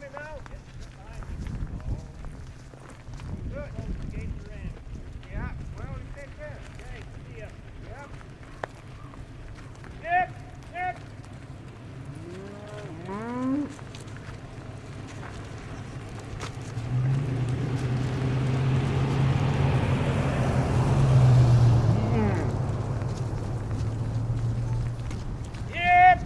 me now? Good. Yeah, well, you take care. Okay, see ya. Yep. Nick! Nick! Yep!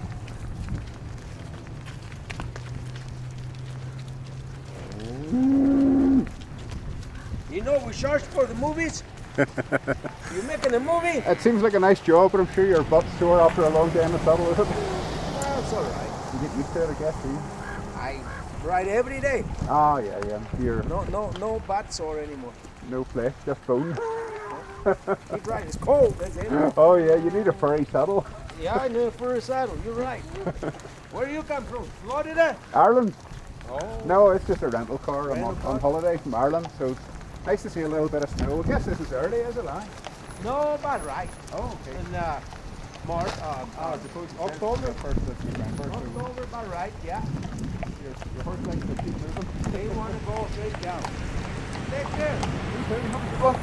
You know we charge for the movies? You making a movie? It seems like a nice job, but I'm sure your butt's sore after a long day in the saddle, is it? Well, it's alright. You get used to it, I guess, do you? I ride every day. Oh, yeah. You're No butt sore anymore. no flesh, just bone. Keep riding. It's cold, that's it. Oh, yeah, you need a furry saddle. Yeah, I know for a saddle. You're right. Where you come from? Florida? Ireland? Oh. No, it's just a rental car. I'm Rental car? on holiday from Ireland, so it's nice to see a little bit of snow. I guess this is early, is it? Aye? No, about right. Oh, okay. In March, I suppose it's October. 1st of November. So October, about right, yeah. your horse likes to keep moving. They want to go straight down. Take care. You too, have a good one.